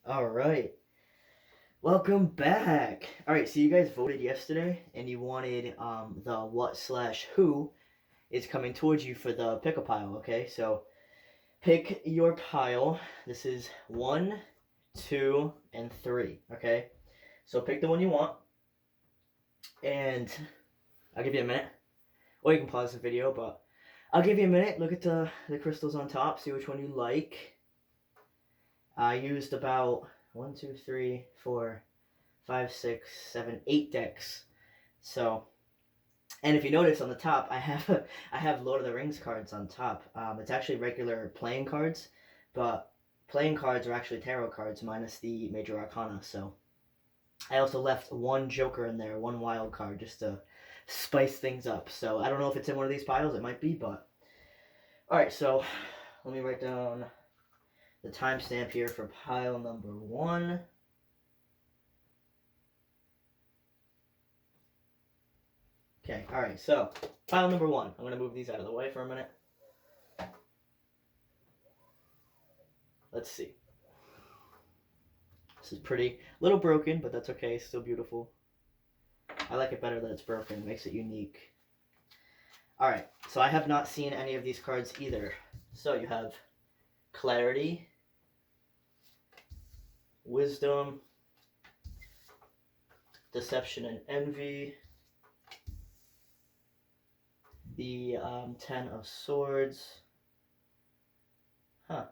All right. Welcome back. All right, so you guys voted yesterday and you wanted the what slash who is coming towards you for the pick a pile, okay? So pick your pile. This is 1, 2, and 3, okay? So pick the one you want and I'll give you a minute. Or you can pause the video, but I'll give you a minute. Look at the crystals on top, see which one you like. I used about 1, 2, 3, 4, 5, 6, 7, 8 decks. So, and if you notice on the top, I have Lord of the Rings cards on top. It's actually regular playing cards, but playing cards are actually tarot cards minus the major arcana. So I also left one Joker in there, one wild card, just to spice things up. So I don't know if it's in one of these piles. It might be, but all right. So let me write down the timestamp here for pile number 1. Okay, all right, so pile number 1. I'm going to move these out of the way for a minute. Let's see. This is pretty, a little broken, but that's okay, still beautiful. I like it better that it's broken, it makes it unique. All right, so I have not seen any of these cards either. So you have Clarity, Wisdom, Deception and Envy, the 10 of Swords, the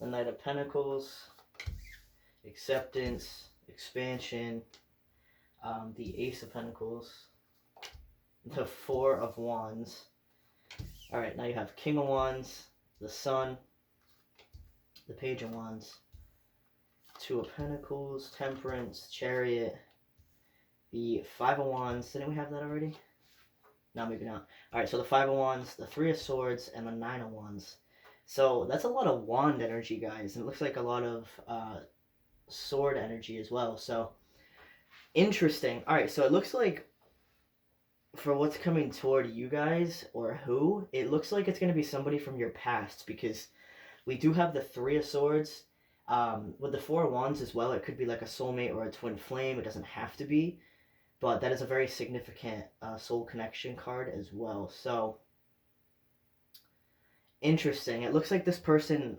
Knight of Pentacles, Acceptance, Expansion, the Ace of Pentacles, the 4 of Wands. All right, now you have King of Wands, the Sun, the Page of Wands, 2 of Pentacles, Temperance, Chariot, the 5 of Wands. Didn't we have that already? No, maybe not. All right, so the 5 of Wands, the 3 of Swords, and the 9 of Wands. So that's a lot of wand energy, guys. And it looks like a lot of sword energy as well. So interesting. All right, so it looks like for what's coming toward you guys or who, it looks like it's going to be somebody from your past because we do have the 3 of Swords. With the 4 of Wands as well, it could be like a soulmate or a twin flame. It doesn't have to be. But that is a very significant soul connection card as well. So, interesting. It looks like this person,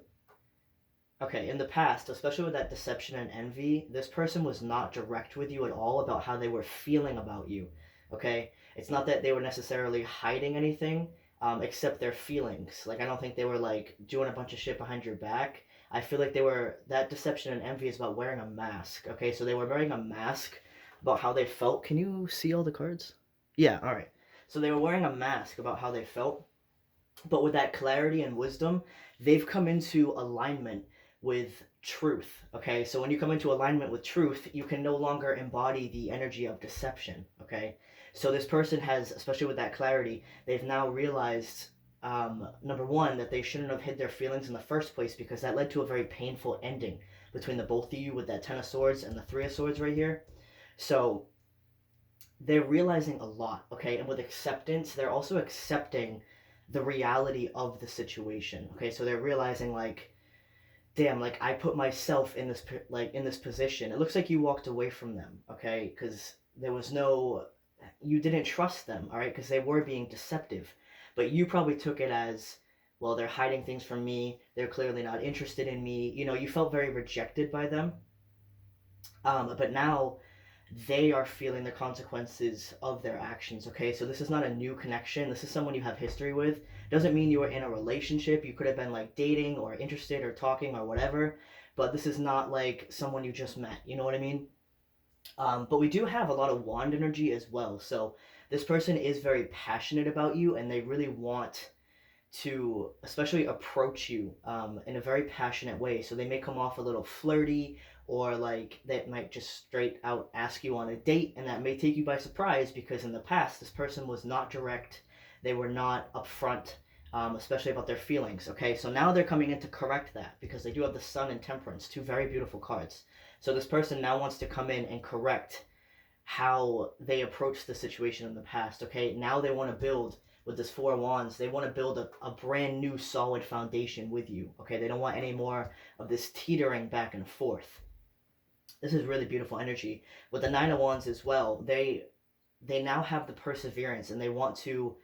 okay, in the past, especially with that deception and envy, this person was not direct with you at all about how they were feeling about you. Okay? It's not that they were necessarily hiding anything, except their feelings. Like, I don't think they were, like, doing a bunch of shit behind your back. I feel like that deception and envy is about wearing a mask. Okay? So they were wearing a mask about how they felt. Can you see all the cards? Yeah, all right. So they were wearing a mask about how they felt, but with that clarity and wisdom, they've come into alignment with truth. Okay, so when you come into alignment with truth, you can no longer embody the energy of deception. Okay, so this person has, especially with that clarity, they've now realized number one, that they shouldn't have hid their feelings in the first place because that led to a very painful ending between the both of you with that 10 of Swords and the 3 of Swords right here. So they're realizing a lot, okay? And with acceptance, they're also accepting the reality of the situation, okay? So they're realizing like, damn, like I put myself in this position. It looks like you walked away from them, okay? Because there was no, you didn't trust them, all right? Because they were being deceptive, but you probably took it as, well, they're hiding things from me. They're clearly not interested in me. You know, you felt very rejected by them. But now they are feeling the consequences of their actions, okay? So this is not a new connection. This is someone you have history with. Doesn't mean you were in a relationship. You could have been like dating or interested or talking or whatever, but this is not like someone you just met. You know what I mean? But we do have a lot of wand energy as well. So this person is very passionate about you and they really want to especially approach you in a very passionate way. So they may come off a little flirty or like they might just straight out ask you on a date, and that may take you by surprise because in the past this person was not direct, they were not upfront, especially about their feelings. Okay, so now they're coming in to correct that because they do have the Sun and Temperance, two very beautiful cards. So this person now wants to come in and correct how they approached the situation in the past. Okay, now they want to build with this Four of Wands, they want to build a brand new solid foundation with you, okay? They don't want any more of this teetering back and forth. This is really beautiful energy. With the Nine of Wands as well, they now have the perseverance, and they want to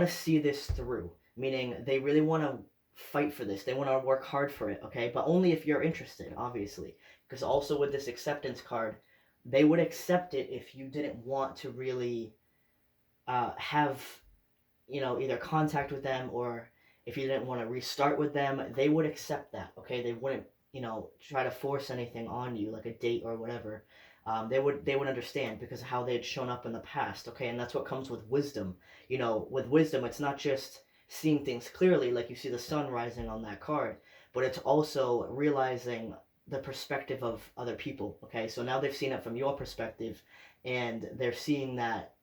see this through, meaning they really want to fight for this. They want to work hard for it, okay? But only if you're interested, obviously. Because also with this acceptance card, they would accept it if you didn't want to really have, either contact with them, or if you didn't want to restart with them, they would accept that, okay? They wouldn't, try to force anything on you, like a date or whatever. They would understand because of how they had shown up in the past, okay? And that's what comes with wisdom. With wisdom, it's not just seeing things clearly, like you see the sun rising on that card, but it's also realizing the perspective of other people, okay? So now they've seen it from your perspective, and they're seeing that,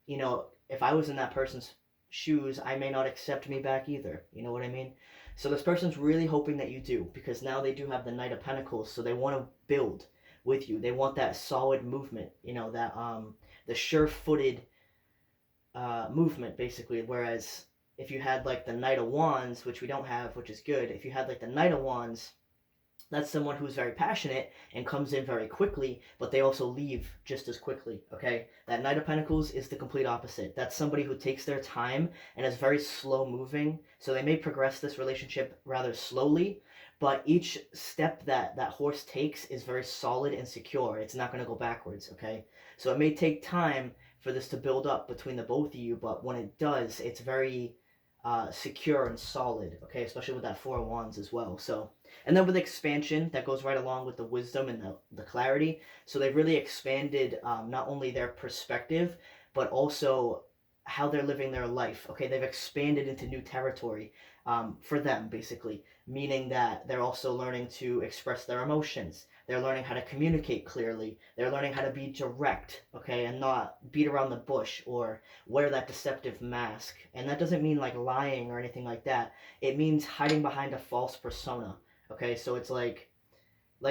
if I was in that person's shoes, I may not accept me back either. You know what I mean? So this person's really hoping that you do, because now they do have the Knight of Pentacles, so they want to build with you. They want that solid movement, that the sure-footed movement, basically. Whereas if you had like the Knight of Wands, which we don't have, which is good, if you had like the Knight of Wands, that's someone who's very passionate and comes in very quickly, but they also leave just as quickly, okay? That Knight of Pentacles is the complete opposite. That's somebody who takes their time and is very slow moving, so they may progress this relationship rather slowly, but each step that horse takes is very solid and secure. It's not going to go backwards, okay? So it may take time for this to build up between the both of you, but when it does, it's very secure and solid, okay? Especially with that Four of Wands as well. So, and then with expansion, that goes right along with the wisdom and the clarity. So they've really expanded not only their perspective, but also how they're living their life, okay? They've expanded into new territory for them, basically, meaning that they're also learning to express their emotions. They're learning how to communicate clearly. They're learning how to be direct, okay, and not beat around the bush or wear that deceptive mask. And that doesn't mean like lying or anything like that. It means hiding behind a false persona, okay? So it's like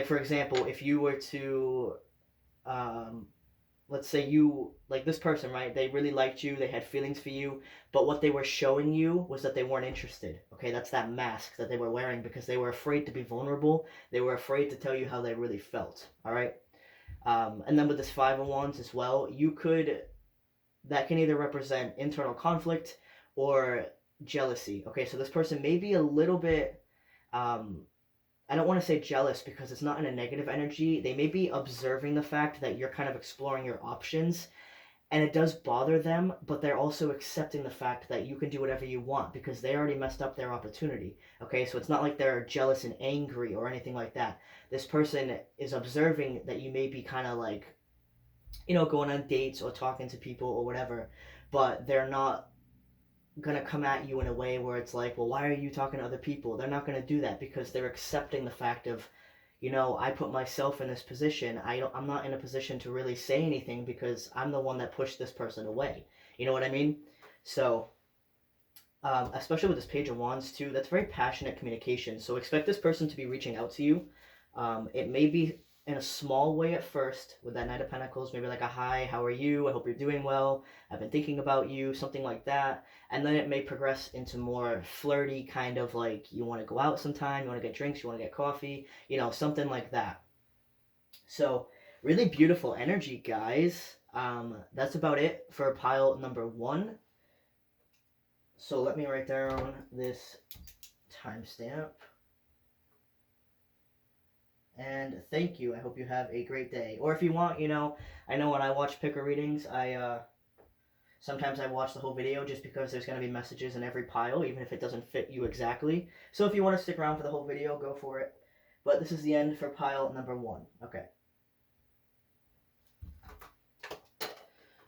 for example, if you were to let's say you, like this person, right? They really liked you, they had feelings for you, but what they were showing you was that they weren't interested. Okay, that's that mask that they were wearing because they were afraid to be vulnerable. They were afraid to tell you how they really felt. All right. And then with this Five of Wands as well, that can either represent internal conflict or jealousy. Okay, so this person may be a little bit I don't want to say jealous because it's not in a negative energy. They may be observing the fact that you're kind of exploring your options, and it does bother them, but they're also accepting the fact that you can do whatever you want because they already messed up their opportunity. Okay, so it's not like they're jealous and angry or anything like that. This person is observing that you may be kind of like, going on dates or talking to people or whatever, but they're not gonna come at you in a way where it's like, well, why are you talking to other people? They're not gonna do that because they're accepting the fact of, I put myself in this position. I'm not in a position to really say anything because I'm the one that pushed this person away. You know what I mean? So, especially with this Page of Wands too, that's very passionate communication. So expect this person to be reaching out to you. It may be in a small way at first with that Knight of Pentacles, maybe like a hi, how are you? I hope you're doing well. I've been thinking about you, something like that. And then it may progress into more flirty, kind of like you want to go out sometime, you want to get drinks, you want to get coffee, something like that. So really beautiful energy, guys. That's about it for pile number 1. So let me write down this timestamp. And thank you. I hope you have a great day. Or if you want, I know when I watch picker readings, sometimes I watch the whole video just because there's going to be messages in every pile, even if it doesn't fit you exactly. So if you want to stick around for the whole video, go for it. But this is the end for pile number 1. Okay.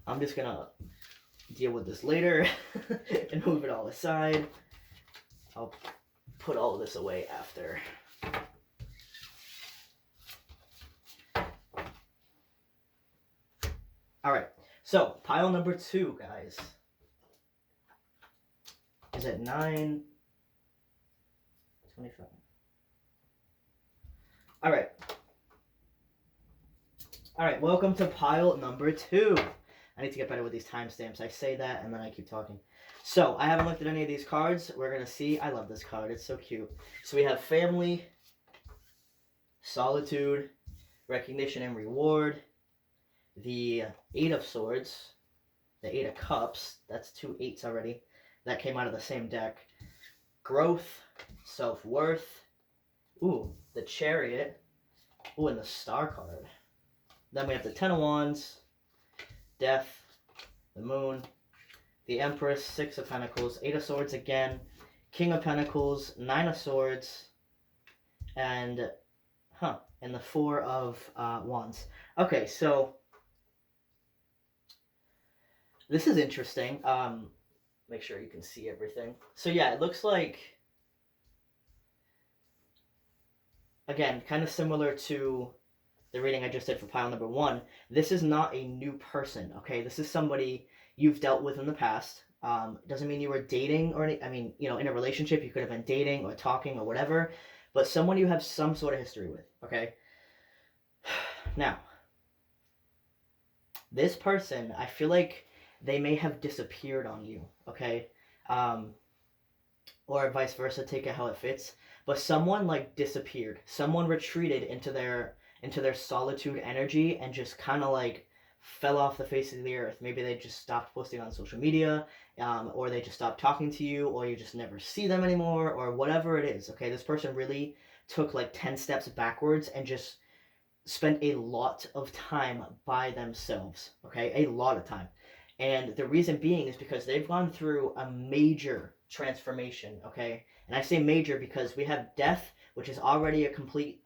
I'm just going to deal with this later and move it all aside. I'll put all of this away after. All right, so pile number 2, guys, is at 9:25. All right, welcome to pile number 2. I need to get better with these timestamps. I say that and then I keep talking. So, I haven't looked at any of these cards. We're going to see. I love this card. It's so cute. So, we have family, solitude, recognition and reward, the Eight of Swords, the Eight of Cups. That's 2 8s already. That came out of the same deck. Growth, self-worth. Ooh, the Chariot. Ooh, and the Star card. Then we have the Ten of Wands, Death, the Moon, the Empress, Six of Pentacles, Eight of Swords again, King of Pentacles, Nine of Swords, and the Four of Wands. Okay, so this is interesting. Make sure you can see everything. So yeah, it looks like, again, kind of similar to the reading I just did for pile number 1. This is not a new person, okay? This is somebody you've dealt with in the past. Doesn't mean you were dating or any, I mean, you know, in a relationship, you could have been dating or talking or whatever, but someone you have some sort of history with, okay? Now, this person, I feel like they may have disappeared on you, okay? Or vice versa, take it how it fits. But someone like disappeared. Someone retreated into their solitude energy and just kind of like fell off the face of the earth. Maybe they just stopped posting on social media, or they just stopped talking to you, or you just never see them anymore, or whatever it is. Okay, this person really took like 10 steps backwards and just spent a lot of time by themselves. Okay, a lot of time. And the reason being is because they've gone through a major transformation, okay? And I say major because we have death, which is already a complete,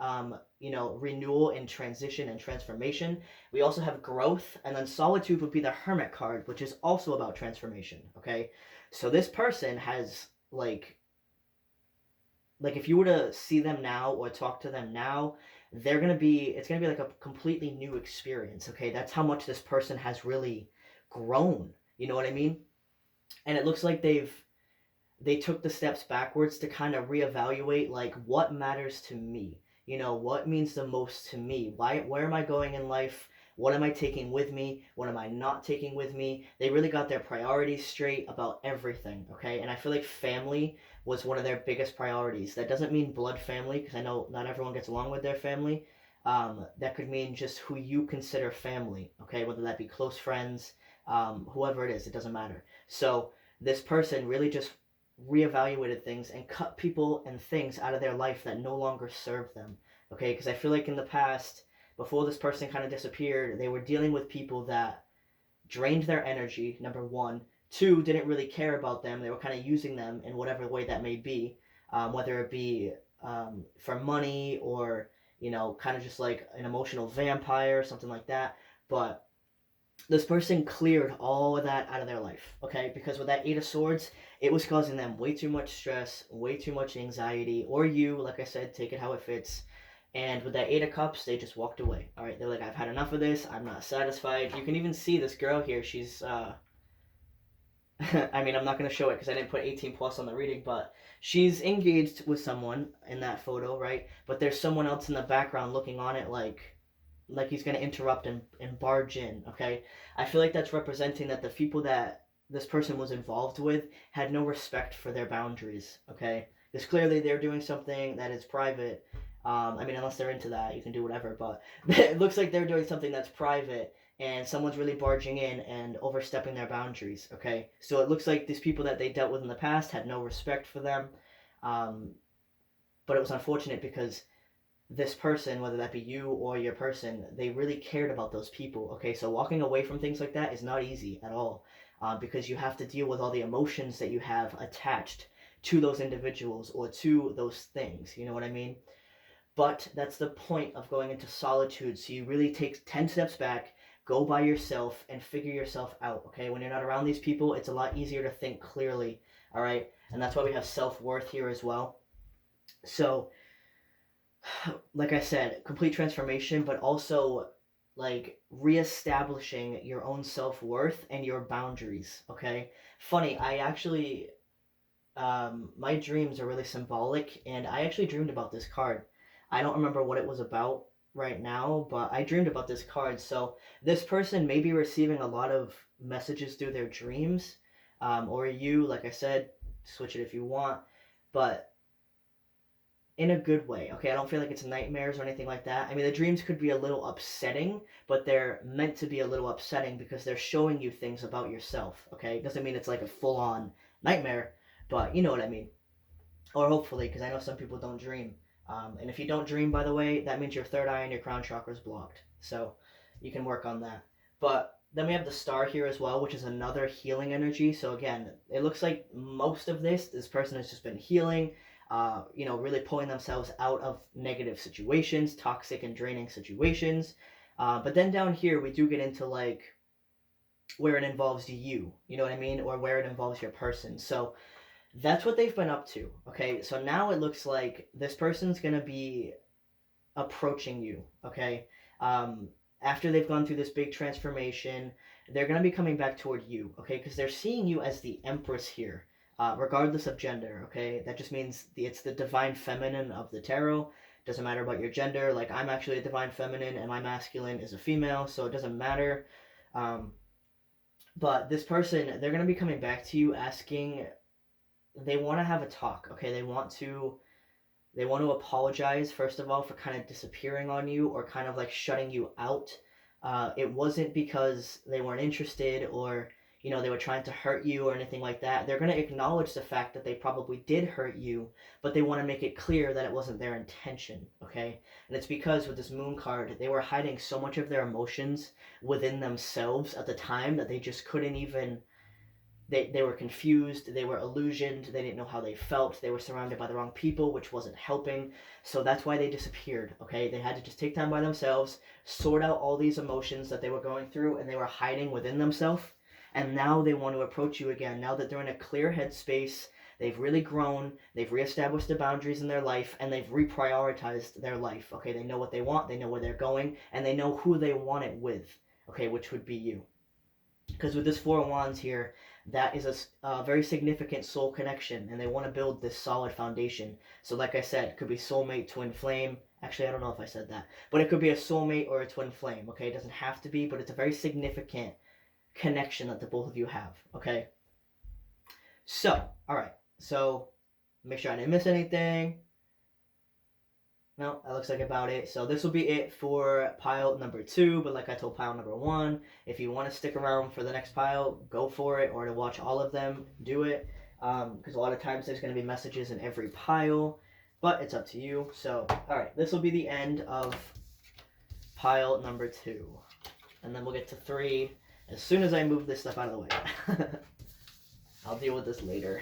renewal and transition and transformation. We also have growth, and then solitude would be the Hermit card, which is also about transformation, okay? So this person has, like if you were to see them now or talk to them now, it's going to be like a completely new experience, okay? That's how much this person has really grown, you know what I mean? And it looks like they took the steps backwards to kind of reevaluate, like, what matters to me, you know, what means the most to me, where am I going in life, what am I taking with me, what am I not taking with me. They really got their priorities straight about everything, okay? And I feel like family was one of their biggest priorities. That doesn't mean blood family, because I know not everyone gets along with their family. That could mean just who you consider family, okay? Whether that be close friends, whoever it is, it doesn't matter. So this person really just reevaluated things and cut people and things out of their life that no longer serve them, okay? Because I feel like in the past, before this person kind of disappeared, they were dealing with people that drained their energy, number one. Two, didn't really care about them. They were kind of using them in whatever way that may be, whether it be for money or, you know, kind of just like an emotional vampire or something like that. But this person cleared all of that out of their life, okay? Because with that Eight of Swords, it was causing them way too much stress, way too much anxiety, or you, like I said, take it how it fits. And with that Eight of Cups, they just walked away. All right, they're like, I've had enough of this. I'm not satisfied. You can even see this girl here. She's, I mean, I'm not going to show it because I didn't put 18 plus on the reading, but she's engaged with someone in that photo, right? But there's someone else in the background looking on it like he's going to interrupt and barge in, okay? I feel like that's representing that the people that this person was involved with had no respect for their boundaries, okay? Because clearly they're doing something that is private. I mean, unless they're into that, you can do whatever, but it looks like they're doing something that's private and someone's really barging in and overstepping their boundaries, okay? So it looks like these people that they dealt with in the past had no respect for them, but it was unfortunate because this person, whether that be you or your person, they really cared about those people, okay? So walking away from things like that is not easy at all, because you have to deal with all the emotions that you have attached to those individuals or to those things, you know what I mean? But that's the point of going into solitude. So you really take 10 steps back, go by yourself, and figure yourself out, okay? When you're not around these people, it's a lot easier to think clearly, all right? And that's why we have self-worth here as well. So, like I said, complete transformation, but also like reestablishing your own self-worth and your boundaries, okay? Funny, I actually, my dreams are really symbolic, and I actually dreamed about this card. I don't remember what it was about. right now, but I dreamed about this card. So this person may be receiving a lot of messages through their dreams, or you, like I said, switch it if you want, but in a good way. Okay, I don't feel like it's nightmares or anything like that. I mean, the dreams could be a little upsetting, but they're meant to be a little upsetting because they're showing you things about yourself. Okay, it doesn't mean it's like a full-on nightmare, but you know what I mean. Or hopefully, because I know some people don't dream. And if you don't dream, by the way, that means your third eye and your crown chakra is blocked. So you can work on that. But then we have the star here as well, which is another healing energy. So again, it looks like most of this person has just been healing, really pulling themselves out of negative situations, toxic and draining situations. But then down here, we do get into like where it involves you know what I mean? Or where it involves your person. So that's what they've been up to. Okay, so now it looks like this person's gonna be approaching you. Okay, um, after they've gone through this big transformation, they're gonna be coming back toward you. Okay, because they're seeing you as the Empress here, regardless of gender. Okay, that just means it's the divine feminine of the tarot. Doesn't matter about your gender. Like I'm actually a divine feminine, and my masculine is a female, so it doesn't matter. Um, but this person, they're gonna be coming back to you asking, they want to have a talk. Okay, they want to apologize first of all for kind of disappearing on you or kind of like shutting you out. It wasn't because they weren't interested or they were trying to hurt you or anything like that. They're going to acknowledge the fact that they probably did hurt you, but they want to make it clear that it wasn't their intention. Okay, and it's because with this moon card they were hiding so much of their emotions within themselves at the time that they just couldn't even, they were confused, they were illusioned, they didn't know how they felt, they were surrounded by the wrong people, which wasn't helping. So that's why they disappeared. Okay, they had to just take time by themselves, sort out all these emotions that they were going through and they were hiding within themselves. And now they want to approach you again. Now that they're in a clear headspace, they've really grown, they've reestablished the boundaries in their life, and they've reprioritized their life. Okay, they know what they want, they know where they're going, and they know who they want it with. Okay, which would be you. Because with this Four of Wands here, that is a very significant soul connection, and they want to build this solid foundation. So like I said, it could be soulmate, twin flame. Actually, I don't know if I said that, but it could be a soulmate or a twin flame. Okay, it doesn't have to be, but it's a very significant connection that the both of you have. Okay, so all right, so make sure I didn't miss anything. No, that looks like about it. So this will be it for pile number 2. But like I told pile number 1, if you want to stick around for the next pile, go for it. Or to watch all of them, do it. Because a lot of times there's going to be messages in every pile. But it's up to you. So, alright, this will be the end of pile number 2. And then we'll get to 3 as soon as I move this stuff out of the way. I'll deal with this later.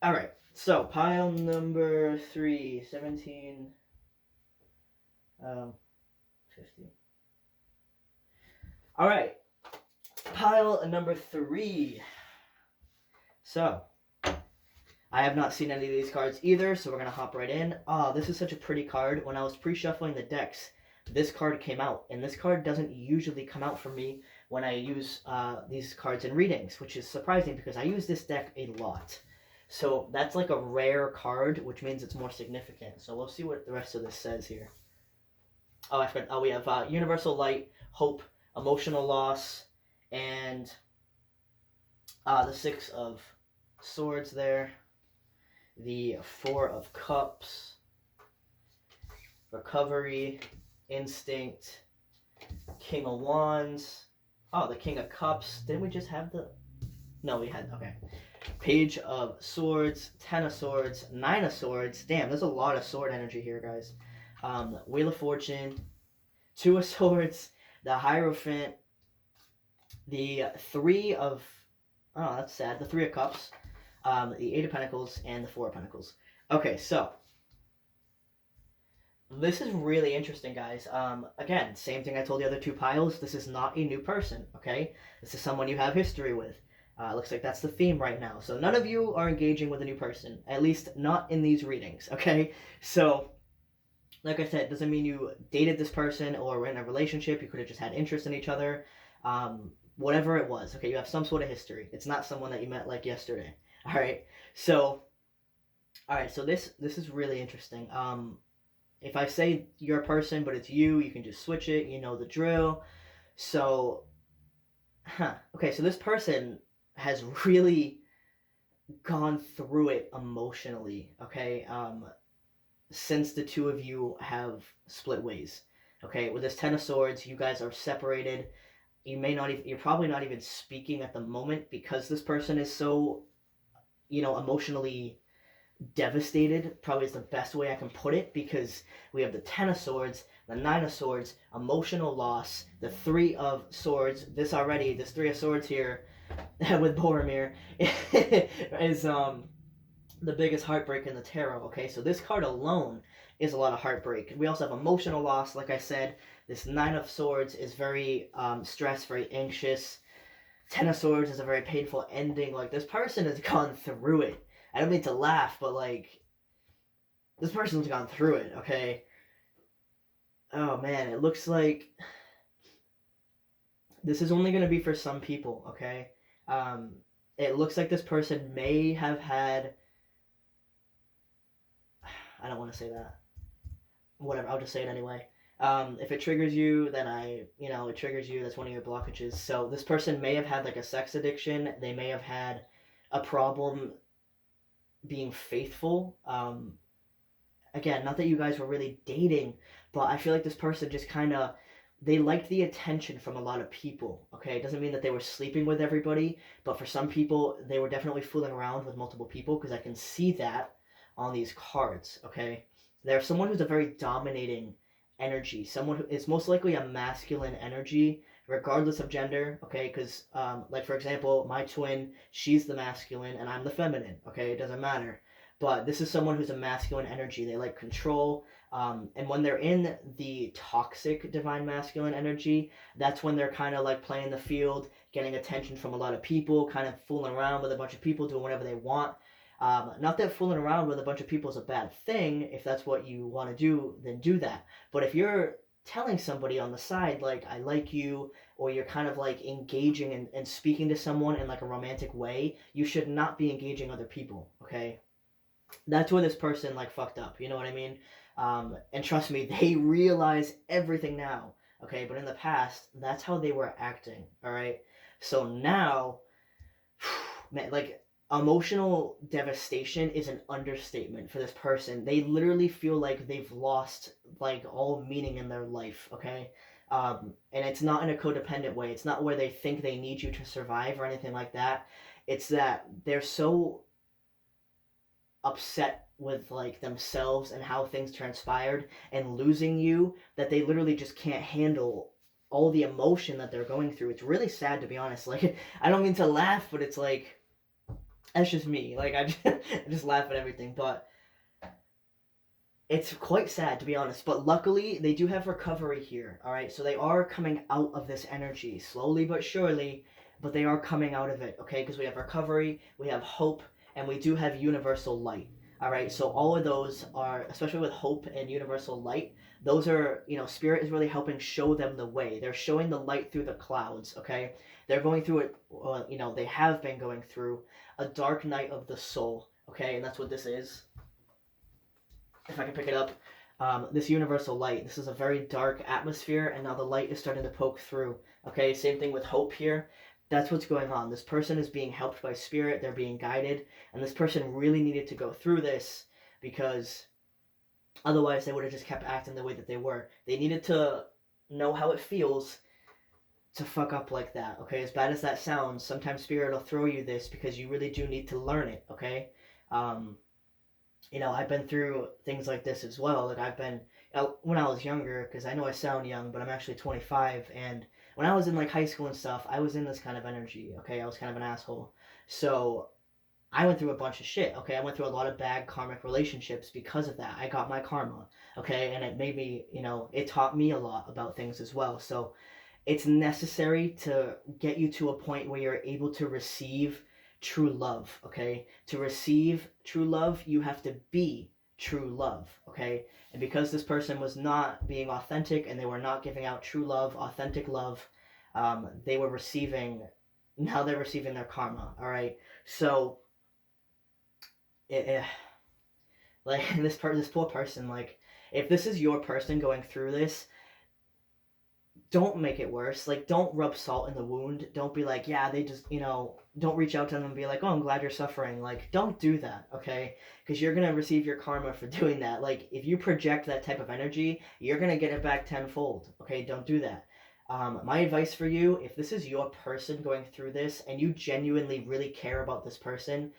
Alright, so pile number 3, 17, 50. Alright, pile number 3. So, I have not seen any of these cards either, so we're going to hop right in. This is such a pretty card. When I was pre-shuffling the decks, this card came out, and this card doesn't usually come out for me when I use these cards in readings, which is surprising because I use this deck a lot. So that's like a rare card, which means it's more significant. So we'll see what the rest of this says here. Oh, I forgot. Oh, we have universal light, hope, emotional loss, and the 6 of swords there. The 4 of cups, recovery, instinct, king of wands. Oh, the king of cups. Didn't we just have the... No, we had... Okay. Page of swords, 10 of swords, 9 of swords. Damn, there's a lot of sword energy here, guys. Wheel of fortune, 2 of swords, the hierophant, the 3 of... Oh, that's sad. The 3 of cups, the 8 of pentacles, and the 4 of pentacles. Okay, so this is really interesting, guys. Again, same thing I told the other 2 piles. This is not a new person, okay? This is someone you have history with. Looks like that's the theme right now. So none of you are engaging with a new person, at least not in these readings, okay? So, like I said, doesn't mean you dated this person or were in a relationship. You could have just had interest in each other. Whatever it was, okay? You have some sort of history. It's not someone that you met like yesterday. All right. So, all right. So this is really interesting. If I say you're a person, but it's you, you can just switch it. You know the drill. So, okay. So this person has really gone through it emotionally. Okay. Since the two of you have split ways. Okay. With this Ten of Swords, you guys are separated. You're probably not even speaking at the moment because this person is so, emotionally devastated, probably is the best way I can put it, because we have the Ten of Swords, the Nine of Swords, emotional loss, the Three of Swords. This Three of Swords here with Boromir is the biggest heartbreak in the tarot. Okay, so this card alone is a lot of heartbreak. We also have emotional loss, like I said. This Nine of Swords is very stressed, very anxious. Ten of Swords is a very painful ending. Like, this person has gone through it. I don't mean to laugh, but like, this person's gone through it, okay? Oh man, it looks like this is only going to be for some people, okay? Um, it looks like this person may have had. I don't want to say that. Whatever, I'll just say it anyway. If it triggers you, then it triggers you. That's one of your blockages. So this person may have had like a sex addiction. They may have had a problem being faithful. Again, not that you guys were really dating, but I feel like this person just kind of, they liked the attention from a lot of people. Okay, it doesn't mean that they were sleeping with everybody, but for some people, they were definitely fooling around with multiple people, because I can see that on these cards. Okay, there's someone who's a very dominating energy, someone who is most likely a masculine energy, regardless of gender. Okay, because like for example, my twin, she's the masculine and I'm the feminine. Okay, it doesn't matter, but this is someone who's a masculine energy. They like control. And when they're in the toxic divine masculine energy, that's when they're kind of like playing the field, getting attention from a lot of people, kind of fooling around with a bunch of people, doing whatever they want. Not that fooling around with a bunch of people is a bad thing. If that's what you want to do, then do that. But if you're telling somebody on the side, like, I like you, or you're kind of like engaging and speaking to someone in like a romantic way, you should not be engaging other people, okay? That's where this person like fucked up. You know what I mean? And trust me, they realize everything now. Okay, but in the past, that's how they were acting. All right. So now, man, like, emotional devastation is an understatement for this person. They literally feel like they've lost like all meaning in their life. Okay. And it's not in a codependent way. It's not where they think they need you to survive or anything like that. It's that they're so upset with like themselves and how things transpired and losing you that they literally just can't handle all the emotion that they're going through. It's really sad, to be honest. Like, I don't mean to laugh, but it's like, that's just me. Like, I just laugh at everything, but it's quite sad, to be honest. But luckily, they do have recovery here. All right, so they are coming out of this energy slowly but surely, but they are coming out of it. Okay, because we have recovery, we have hope, and we do have universal light. All right, so all of those are, especially with hope and universal light, those are, spirit is really helping show them the way. They're showing the light through the clouds. Okay, they're going through it. They have been going through a dark night of the soul. Okay, and that's what this is. If I can pick it up, this universal light. This is a very dark atmosphere, and now the light is starting to poke through. Okay, same thing with hope here. That's what's going on. This person is being helped by spirit, they're being guided, and this person really needed to go through this, because otherwise they would have just kept acting the way that they were. They needed to know how it feels to fuck up like that. Okay, as bad as that sounds, sometimes spirit will throw you this because you really do need to learn it. Okay. um, I've been through things like this as well. Like, I've been, when I was younger, because I know I sound young, but I'm actually 25, and when I was in like high school and stuff, I was in this kind of energy. Okay, I was kind of an asshole. So I went through a bunch of shit. Okay, I went through a lot of bad karmic relationships because of that. I got my karma. Okay, and it made me, it taught me a lot about things as well. So it's necessary to get you to a point where you're able to receive true love. Okay, to receive true love, you have to be true love. Okay, and because this person was not being authentic and they were not giving out true love, authentic love, they were receiving, now they're receiving their karma. All right, so it, like this poor person, like if this is your person going through this, don't make it worse. Like, don't rub salt in the wound. Don't be like, yeah, they just, don't reach out to them and be like, oh, I'm glad you're suffering. Like, don't do that, okay? Because you're going to receive your karma for doing that. Like, if you project that type of energy, you're going to get it back tenfold, okay? Don't do that. My advice for you, if this is your person going through this and you genuinely really care about this person,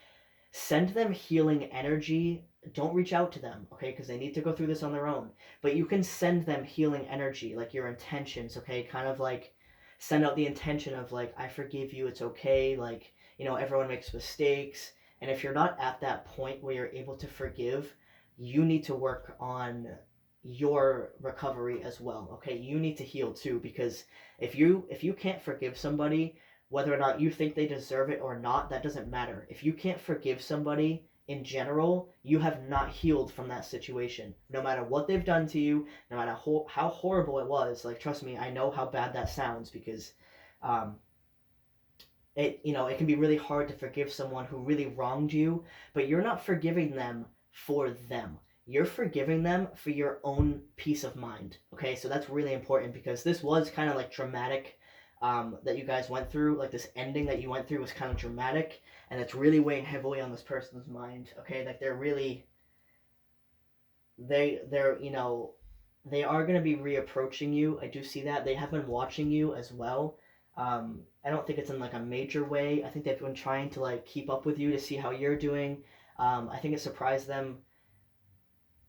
send them healing energy. Don't reach out to them, okay, because they need to go through this on their own. But you can send them healing energy, like your intentions, okay, kind of like send out the intention of like, I forgive you, it's okay, like, everyone makes mistakes. And if you're not at that point where you're able to forgive, you need to work on your recovery as well, okay? You need to heal too, because if you can't forgive somebody, whether or not you think they deserve it or not, that doesn't matter. If you can't forgive somebody in general, you have not healed from that situation. No matter what they've done to you, no matter how horrible it was, like, trust me, I know how bad that sounds, because um, it can be really hard to forgive someone who really wronged you, but you're not forgiving them for them. You're forgiving them for your own peace of mind. Okay, so that's really important, because this was kind of like dramatic, that you guys went through. Like, this ending that you went through was kind of dramatic, and it's really weighing heavily on this person's mind. Okay, like they're really they're they are going to be reapproaching you. I do see that they have been watching you as well. I don't think it's in like a major way. I think they've been trying to like keep up with you to see how you're doing. I think it surprised them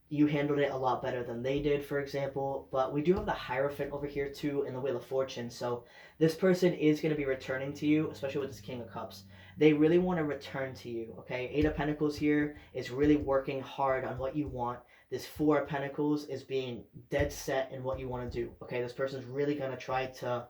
you handled it a lot better than they did, for example. But we do have the Hierophant over here too in the Wheel of Fortune. So this person is going to be returning to you, especially with this King of Cups. They really want to return to you, okay? Eight of Pentacles here is really working hard on what you want. This Four of Pentacles is being dead set in what you want to do, okay? This person's really going to try to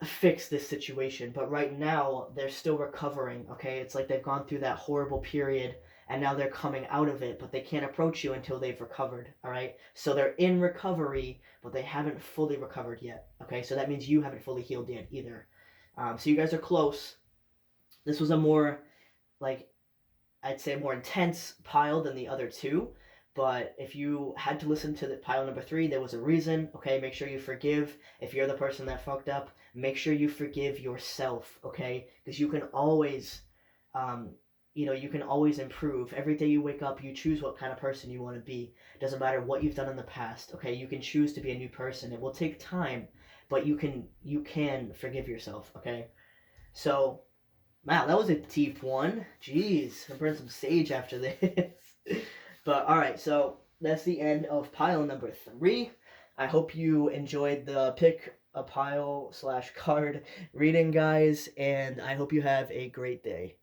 fix this situation, but right now they're still recovering, okay? It's like they've gone through that horrible period and now they're coming out of it, but they can't approach you until they've recovered, all right? So they're in recovery, but they haven't fully recovered yet, okay? So that means you haven't fully healed yet either. So you guys are close. This was a more, like, I'd say more intense pile than the other two. But if you had to listen to the pile number 3, there was a reason. Okay, make sure you forgive. If you're the person that fucked up, make sure you forgive yourself. Okay, because you can always, you can always improve. Every day you wake up, you choose what kind of person you want to be. Doesn't matter what you've done in the past. Okay, you can choose to be a new person. It will take time, but you can forgive yourself. Okay, so. Wow, that was a deep one. Jeez, I burned some sage after this. But alright, so that's the end of pile number 3. I hope you enjoyed the pick a pile / card reading, guys, and I hope you have a great day.